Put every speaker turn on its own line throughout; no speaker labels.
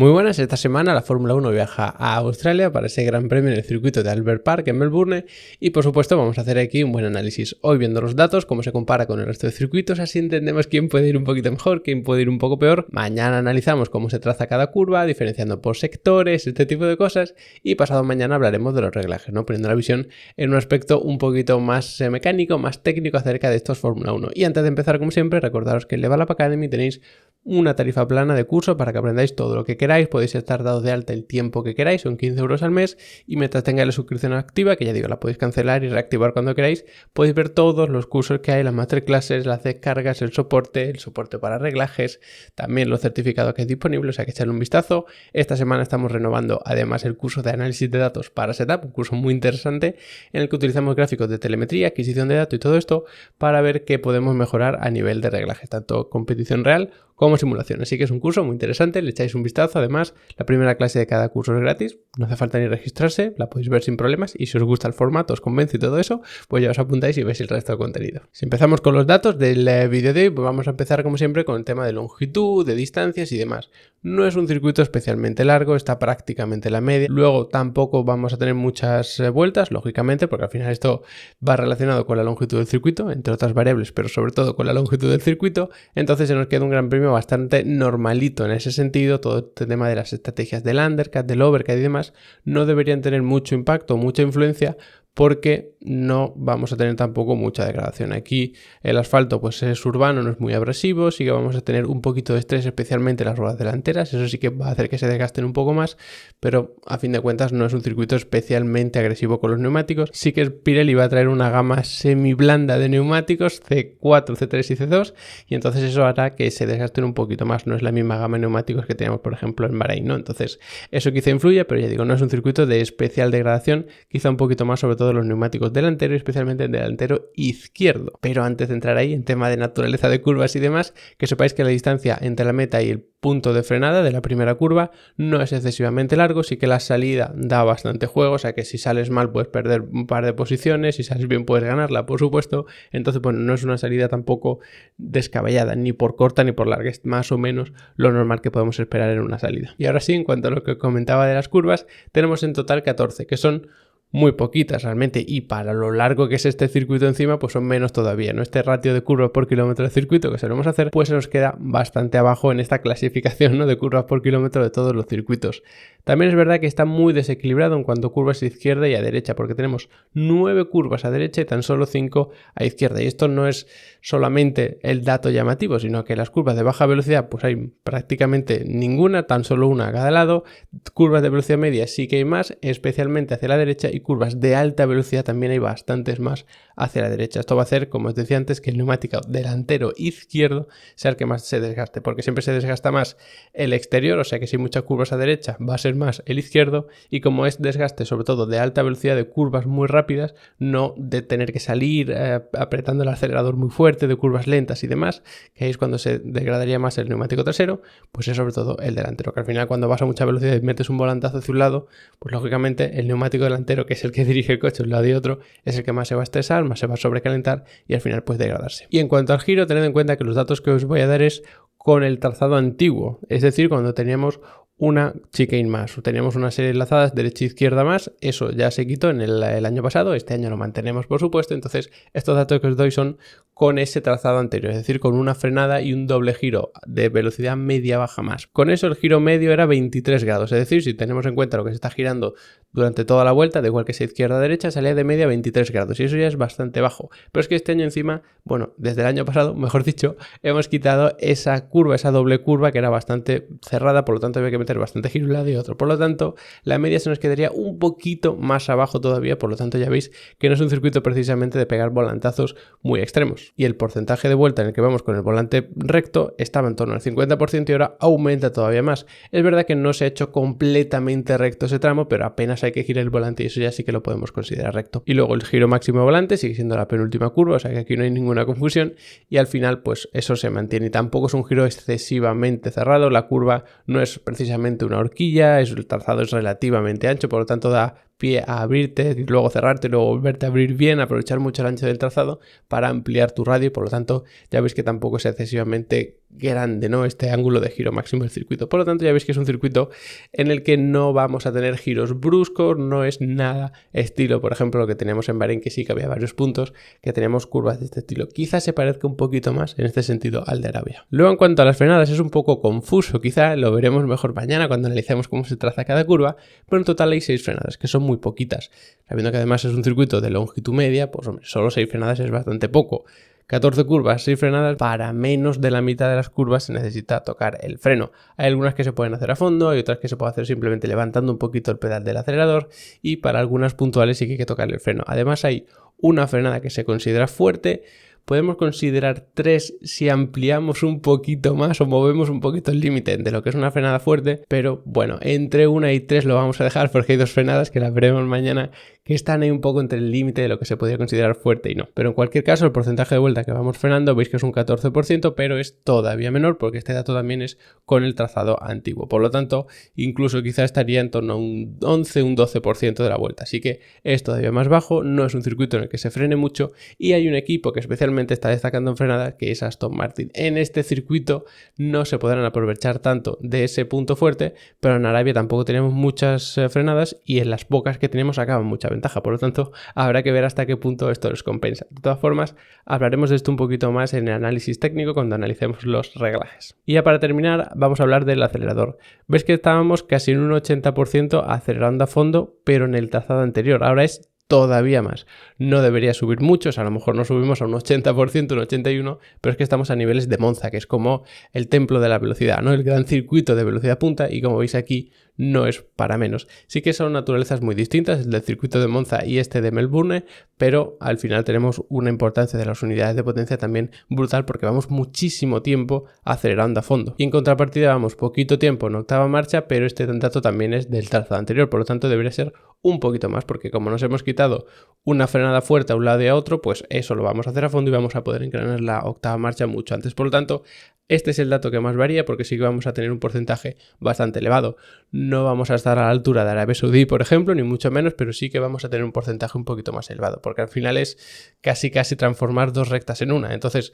Muy buenas, esta semana la Fórmula 1 viaja a Australia para ese gran premio en el circuito de Albert Park en Melbourne y por supuesto vamos a hacer aquí un buen análisis. Hoy viendo los datos, cómo se compara con el resto de circuitos, así entendemos quién puede ir un poquito mejor, quién puede ir un poco peor. Mañana analizamos cómo se traza cada curva, diferenciando por sectores, este tipo de cosas, y pasado mañana hablaremos de los reglajes, ¿no? Poniendo la visión en un aspecto un poquito más mecánico, más técnico acerca de estos Fórmula 1. Y antes de empezar, como siempre, recordaros que en Level Up Academy tenéis una tarifa plana de curso para que aprendáis todo lo que queráis. Podéis estar dados de alta el tiempo que queráis, son 15 € al mes, y mientras tengáis la suscripción activa, que ya digo, la podéis cancelar y reactivar cuando queráis, podéis ver todos los cursos que hay, las masterclasses, las descargas, el soporte para reglajes, también los certificados que hay disponibles, o sea que echarle un vistazo. Esta semana estamos renovando además el curso de análisis de datos para Setup, un curso muy interesante en el que utilizamos gráficos de telemetría, adquisición de datos y todo esto para ver qué podemos mejorar a nivel de reglajes, tanto competición real como simulación. Así que es un curso muy interesante, le echáis un vistazo. Además, la primera clase de cada curso es gratis, no hace falta ni registrarse, la podéis ver sin problemas, y si os gusta el formato, os convence y todo eso, pues ya os apuntáis y veis el resto del contenido. Si empezamos con los datos del vídeo de hoy, pues vamos a empezar como siempre con el tema de longitud, de distancias y demás. No es un circuito especialmente largo, está prácticamente en la media. Luego tampoco vamos a tener muchas vueltas, lógicamente, porque al final esto va relacionado con la longitud del circuito, entre otras variables, pero sobre todo con la longitud del circuito. Entonces se nos queda un gran premio bastante normalito en ese sentido. Todo este tema de las estrategias del undercut, del overcut y demás no deberían tener mucho impacto, mucha influencia, porque no vamos a tener tampoco mucha degradación. Aquí el asfalto pues es urbano, no es muy abrasivo, sí que vamos a tener un poquito de estrés, especialmente en las ruedas delanteras, eso sí que va a hacer que se desgasten un poco más, pero a fin de cuentas no es un circuito especialmente agresivo con los neumáticos. Sí que Pirelli va a traer una gama semi blanda de neumáticos C4, C3 y C2, y entonces eso hará que se desgasten un poquito más, no es la misma gama de neumáticos que tenemos por ejemplo en Bahrein, ¿no? Entonces eso quizá influye, pero ya digo, no es un circuito de especial degradación, quizá un poquito más sobre todo los neumáticos delanteros, especialmente el delantero izquierdo. Pero antes de entrar ahí en tema de naturaleza de curvas y demás, que sepáis que la distancia entre la meta y el punto de frenada de la primera curva no es excesivamente largo, sí que la salida da bastante juego, o sea que si sales mal puedes perder un par de posiciones, si sales bien puedes ganarla, por supuesto. Entonces, bueno, no es una salida tampoco descabellada, ni por corta ni por larga, es más o menos lo normal que podemos esperar en una salida. Y ahora sí, en cuanto a lo que comentaba de las curvas, tenemos en total 14, que son muy poquitas realmente, y para lo largo que es este circuito encima pues son menos todavía, ¿no? Este ratio de curvas por kilómetro de circuito que solemos hacer pues se nos queda bastante abajo en esta clasificación, ¿no?, de curvas por kilómetro de todos los circuitos. También es verdad que está muy desequilibrado en cuanto a curvas a izquierda y a derecha, porque tenemos 9 curvas a derecha y tan solo 5 a izquierda, y esto no es solamente el dato llamativo, sino que las curvas de baja velocidad pues hay prácticamente ninguna, tan solo una a cada lado. Curvas de velocidad media sí que hay más, especialmente hacia la derecha, y curvas de alta velocidad también hay bastantes más hacia la derecha. Esto va a hacer, como os decía antes, que el neumático delantero izquierdo sea el que más se desgaste, porque siempre se desgasta más el exterior, o sea que si hay muchas curvas a derecha va a ser más el izquierdo, y como es desgaste sobre todo de alta velocidad, de curvas muy rápidas, no de tener que salir apretando el acelerador muy fuerte, de curvas lentas y demás, que ahí es cuando se degradaría más el neumático trasero, pues es sobre todo el delantero, que al final cuando vas a mucha velocidad y metes un volantazo hacia un lado, pues lógicamente el neumático delantero, que es el que dirige el coche de un lado y otro, es el que más se va a estresar, más se va a sobrecalentar y al final puede degradarse. Y en cuanto al giro, tened en cuenta que los datos que os voy a dar es con el trazado antiguo, es decir, cuando teníamos una chicane más, o teníamos una serie de enlazadas derecha e izquierda más. Eso ya se quitó en el año pasado, este año lo mantenemos por supuesto. Entonces estos datos que os doy son con ese trazado anterior, es decir, con una frenada y un doble giro de velocidad media baja más. Con eso el giro medio era 23 grados, es decir, si tenemos en cuenta lo que se está girando durante toda la vuelta, da igual que sea izquierda o derecha, salía de media 23 grados, y eso ya es bastante bajo. Pero es que este año encima, bueno, desde el año pasado, mejor dicho, hemos quitado esa curva, esa doble curva que era bastante cerrada, por lo tanto había que meter bastante giro un lado y otro. Por lo tanto, la media se nos quedaría un poquito más abajo todavía, por lo tanto ya veis que no es un circuito precisamente de pegar volantazos muy extremos. Y el porcentaje de vuelta en el que vamos con el volante recto estaba en torno al 50% y ahora aumenta todavía más. Es verdad que no se ha hecho completamente recto ese tramo, pero apenas hay que girar el volante y eso ya sí que lo podemos considerar recto. Y luego el giro máximo de volante sigue siendo la penúltima curva, o sea que aquí no hay ninguna confusión, y al final pues eso se mantiene, y tampoco es un giro excesivamente cerrado. La curva no es precisamente una horquilla, el trazado es relativamente ancho, por lo tanto da pie a abrirte y luego cerrarte y luego volverte a abrir bien, aprovechar mucho el ancho del trazado para ampliar tu radio y por lo tanto ya veis que tampoco es excesivamente grande, ¿no?, este ángulo de giro máximo del circuito. Por lo tanto ya veis que es un circuito en el que no vamos a tener giros bruscos, no es nada estilo, por ejemplo, lo que teníamos en Bahrein, que sí que había varios puntos, que teníamos curvas de este estilo. Quizás se parezca un poquito más en este sentido al de Arabia. Luego, en cuanto a las frenadas, es un poco confuso, quizá lo veremos mejor mañana cuando analicemos cómo se traza cada curva, pero en total hay 6 frenadas, que son muy poquitas. Sabiendo que además es un circuito de longitud media, pues hombre, solo 6 frenadas es bastante poco. 14 curvas, 6 frenadas, para menos de la mitad de las curvas se necesita tocar el freno. Hay algunas que se pueden hacer a fondo, hay otras que se puede hacer simplemente levantando un poquito el pedal del acelerador y para algunas puntuales sí que hay que tocar el freno. Además hay una frenada que se considera fuerte. Podemos considerar 3 si ampliamos un poquito más o movemos un poquito el límite de lo que es una frenada fuerte, pero bueno, entre 1 y 3 lo vamos a dejar porque hay 2 frenadas que las veremos mañana que están ahí un poco entre el límite de lo que se podría considerar fuerte y no. Pero en cualquier caso, el porcentaje de vuelta que vamos frenando veis que es un 14%, pero es todavía menor porque este dato también es con el trazado antiguo. Por lo tanto, incluso quizá estaría en torno a un 11, un 12% de la vuelta. Así que es todavía más bajo, no es un circuito en el que se frene mucho y hay un equipo que especialmente está destacando en frenada, que es Aston Martin. En este circuito no se podrán aprovechar tanto de ese punto fuerte, pero en Arabia tampoco tenemos muchas frenadas y en las pocas que tenemos acaban mucha ventaja, por lo tanto habrá que ver hasta qué punto esto les compensa. De todas formas, hablaremos de esto un poquito más en el análisis técnico cuando analicemos los reglajes. Y ya para terminar, vamos a hablar del acelerador. Ves que estábamos casi en un 80% acelerando a fondo, pero en el trazado anterior. Ahora es todavía más. No debería subir mucho, o sea, a lo mejor no subimos a un 80%, un 81%, pero es que estamos a niveles de Monza, que es como el templo de la velocidad, ¿no? El gran circuito de velocidad punta y como veis aquí no es para menos. Sí que son naturalezas muy distintas, el del circuito de Monza y este de Melbourne, pero al final tenemos una importancia de las unidades de potencia también brutal porque vamos muchísimo tiempo acelerando a fondo. Y en contrapartida vamos poquito tiempo en octava marcha, pero este dato también es del trazado anterior, por lo tanto debería ser un poquito más porque como nos hemos quitado una frenada fuerte a un lado y a otro, pues eso lo vamos a hacer a fondo y vamos a poder engranar la octava marcha mucho antes. Por lo tanto, este es el dato que más varía porque sí que vamos a tener un porcentaje bastante elevado. No vamos a estar a la altura de Arabia Saudí, por ejemplo, ni mucho menos, pero sí que vamos a tener un porcentaje un poquito más elevado porque al final es casi transformar 2 rectas en una. Entonces,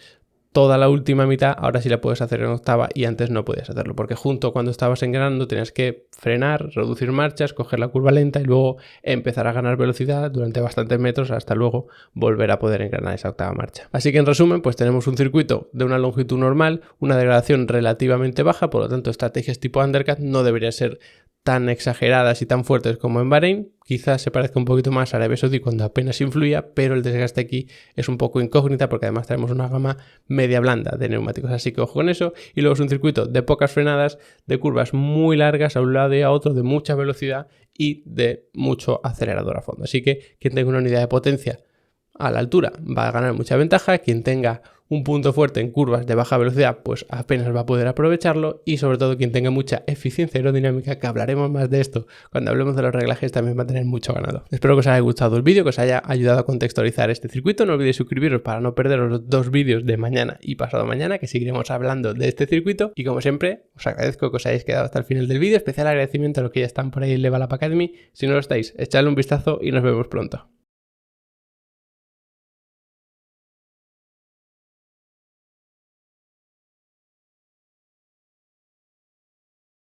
toda la última mitad ahora sí la puedes hacer en octava y antes no podías hacerlo porque junto cuando estabas engranando tenías que frenar, reducir marchas, coger la curva lenta y luego empezar a ganar velocidad durante bastantes metros hasta luego volver a poder engranar esa octava marcha. Así que en resumen, pues tenemos un circuito de una longitud normal, una degradación relativamente baja, por lo tanto estrategias tipo undercut no deberían ser tan exageradas y tan fuertes como en Bahrein. Quizás se parezca un poquito más a Arabia Saudí cuando apenas influía, pero el desgaste aquí es un poco incógnita porque además tenemos una gama media blanda de neumáticos, así que ojo con eso. Y luego es un circuito de pocas frenadas, de curvas muy largas a un lado y a otro, de mucha velocidad y de mucho acelerador a fondo. Así que quien tenga una unidad de potencia a la altura va a ganar mucha ventaja, quien tenga un punto fuerte en curvas de baja velocidad pues apenas va a poder aprovecharlo y sobre todo quien tenga mucha eficiencia aerodinámica, que hablaremos más de esto cuando hablemos de los reglajes, también va a tener mucho ganado. Espero que os haya gustado el vídeo, que os haya ayudado a contextualizar este circuito. No olvidéis suscribiros para no perderos los 2 vídeos de mañana y pasado mañana, que seguiremos hablando de este circuito. Y como siempre, os agradezco que os hayáis quedado hasta el final del vídeo. Especial agradecimiento a los que ya están por ahí en Level Up Academy. Si no lo estáis, echadle un vistazo y nos vemos pronto.